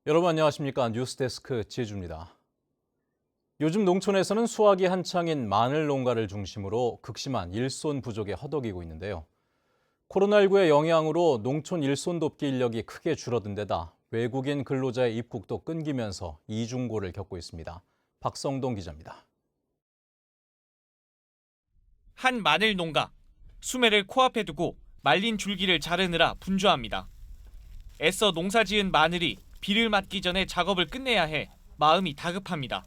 여러분 안녕하십니까? 뉴스데스크 지혜주입니다. 요즘 농촌에서는 수확이 한창인 마늘 농가를 중심으로 극심한 일손 부족에 허덕이고 있는데요. 코로나19의 영향으로 농촌 일손 돕기 인력이 크게 줄어든 데다 외국인 근로자의 입국도 끊기면서 이중고를 겪고 있습니다. 박성동 기자입니다. 한 마늘 농가, 수매를 코앞에 두고 말린 줄기를 자르느라 분주합니다. 애써 농사지은 마늘이 비를 맞기 전에 작업을 끝내야 해 마음이 다급합니다.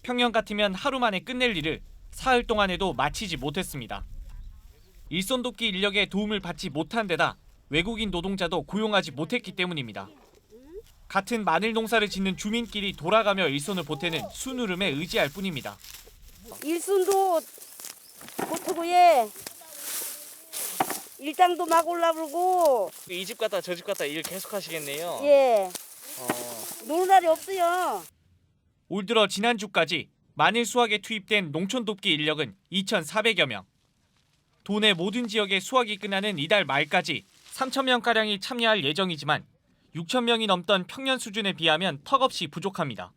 평년 같으면 하루 만에 끝낼 일을 사흘 동안에도 마치지 못했습니다. 일손 돕기 인력의 도움을 받지 못한 데다 외국인 노동자도 고용하지 못했기 때문입니다. 같은 마늘 농사를 짓는 주민끼리 돌아가며 일손을 보태는 순으름에 의지할 뿐입니다. 일손도 못하고 예. 일당도 막 올라불고 이 집 갔다 저 집 갔다 일 계속 하시겠네요. 예. 노는 날이 없어요. 올 들어 지난주까지 마늘 수확에 투입된 농촌 돕기 인력은 2,400여 명. 도내 모든 지역의 수확이 끝나는 이달 말까지 3,000명가량이 참여할 예정이지만 6,000명이 넘던 평년 수준에 비하면 턱없이 부족합니다.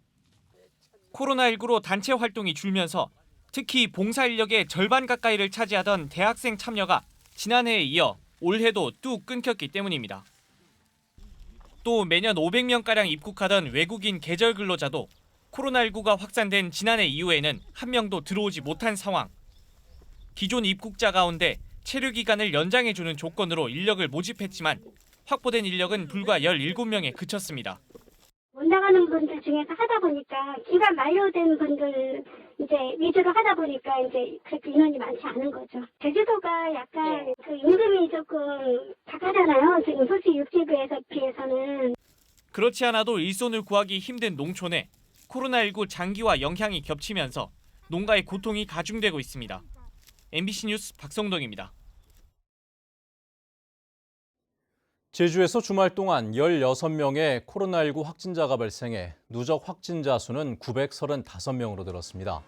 코로나19로 단체 활동이 줄면서 특히 봉사 인력의 절반 가까이를 차지하던 대학생 참여가 지난해에 이어 올해도 뚝 끊겼기 때문입니다. 또 매년 500명가량 입국하던 외국인 계절 근로자도 코로나19가 확산된 지난해 이후에는 한 명도 들어오지 못한 상황. 기존 입국자 가운데 체류 기간을 연장해주는 조건으로 인력을 모집했지만 확보된 인력은 불과 17명에 그쳤습니다. 못 나가는 분들 중에서 하다 보니까 기간 만료된 분들 이제 위주로 하다 보니까 이제 그렇게 인원이 많지 않은 거죠. 제주도가 약간 그 임금이 조금 작하잖아요. 지금 소식 육지부에서 비해서는. 그렇지 않아도 일손을 구하기 힘든 농촌에 코로나19 장기화 영향이 겹치면서 농가의 고통이 가중되고 있습니다. MBC 뉴스 박성동입니다. 제주에서 주말 동안 16명의 코로나19 확진자가 발생해 누적 확진자 수는 935명으로 늘었습니다.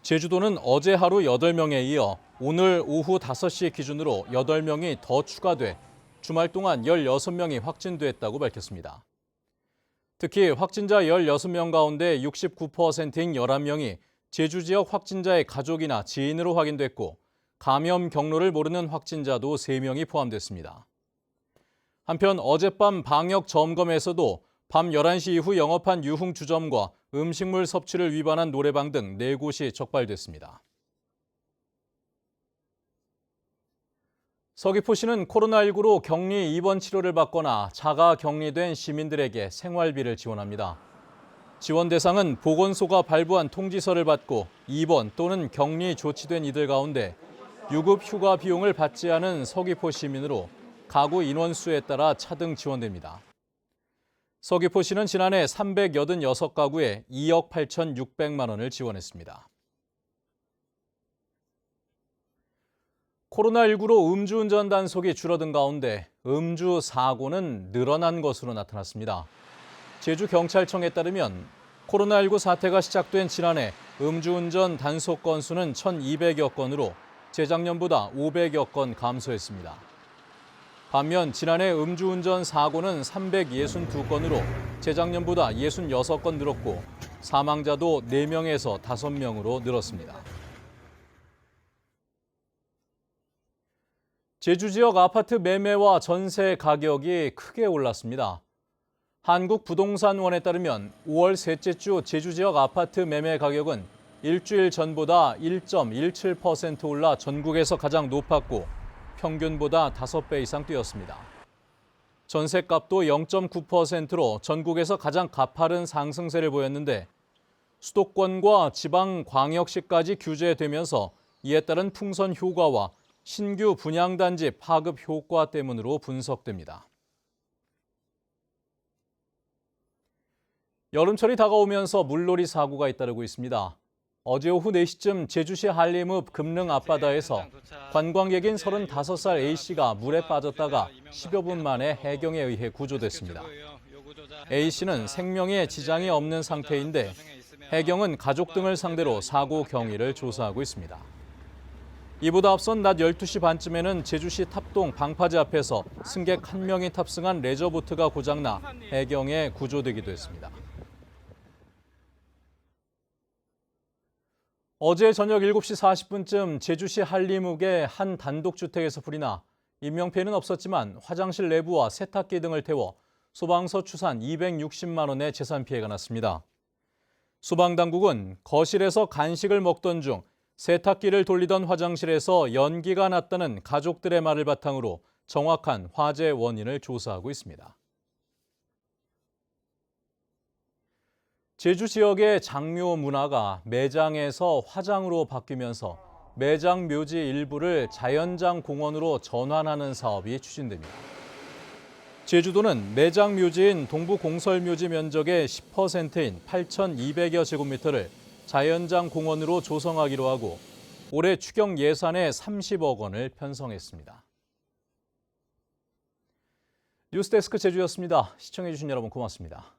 제주도는 어제 하루 8명에 이어 오늘 오후 5시 기준으로 8명이 더 추가돼 주말 동안 16명이 확진됐다고 밝혔습니다. 특히 확진자 16명 가운데 69%인 11명이 제주 지역 확진자의 가족이나 지인으로 확인됐고 감염 경로를 모르는 확진자도 3명이 포함됐습니다. 한편 어젯밤 방역 점검에서도 밤 11시 이후 영업한 유흥주점과 음식물 섭취를 위반한 노래방 등 4곳이 적발됐습니다. 서귀포시는 코로나19로 격리 입원 치료를 받거나 자가 격리된 시민들에게 생활비를 지원합니다. 지원 대상은 보건소가 발부한 통지서를 받고 입원 또는 격리 조치된 이들 가운데 유급 휴가 비용을 받지 않은 서귀포 시민으로 가구 인원수에 따라 차등 지원됩니다. 서귀포시는 지난해 386가구에 2억 8,600만 원을 지원했습니다. 코로나19로 음주운전 단속이 줄어든 가운데 음주 사고는 늘어난 것으로 나타났습니다. 제주경찰청에 따르면 코로나19 사태가 시작된 지난해 음주운전 단속 건수는 1,200여 건으로 재작년보다 500여 건 감소했습니다. 반면 지난해 음주운전 사고는 362건으로 재작년보다 66건 늘었고 사망자도 4명에서 5명으로 늘었습니다. 제주 지역 아파트 매매와 전세 가격이 크게 올랐습니다. 한국부동산원에 따르면 5월 셋째 주 제주 지역 아파트 매매 가격은 일주일 전보다 1.17% 올라 전국에서 가장 높았고 평균보다 5배 이상 뛰었습니다. 전셋값도 0.9%로 전국에서 가장 가파른 상승세를 보였는데 수도권과 지방광역시까지 규제되면서 이에 따른 풍선 효과와 신규 분양단지 파급 효과 때문으로 분석됩니다. 여름철이 다가오면서 물놀이 사고가 잇따르고 있습니다. 어제 오후 4시쯤 제주시 한림읍 금릉 앞바다에서 관광객인 35살 A씨가 물에 빠졌다가 10여 분 만에 해경에 의해 구조됐습니다. A씨는 생명에 지장이 없는 상태인데 해경은 가족 등을 상대로 사고 경위를 조사하고 있습니다. 이보다 앞선 낮 12시 반쯤에는 제주시 탑동 방파제 앞에서 승객 1명이 탑승한 레저보트가 고장나 해경에 구조되기도 했습니다. 어제 저녁 7시 40분쯤 제주시 한림읍의 한 단독주택에서 불이 나 인명피해는 없었지만 화장실 내부와 세탁기 등을 태워 소방서 추산 260만 원의 재산 피해가 났습니다. 소방당국은 거실에서 간식을 먹던 중 세탁기를 돌리던 화장실에서 연기가 났다는 가족들의 말을 바탕으로 정확한 화재 원인을 조사하고 있습니다. 제주 지역의 장묘 문화가 매장에서 화장으로 바뀌면서 매장 묘지 일부를 자연장 공원으로 전환하는 사업이 추진됩니다. 제주도는 매장 묘지인 동부 공설묘지 면적의 10%인 8,200여 제곱미터를 자연장 공원으로 조성하기로 하고 올해 추경 예산에 30억 원을 편성했습니다. 뉴스데스크 제주였습니다. 시청해주신 여러분 고맙습니다.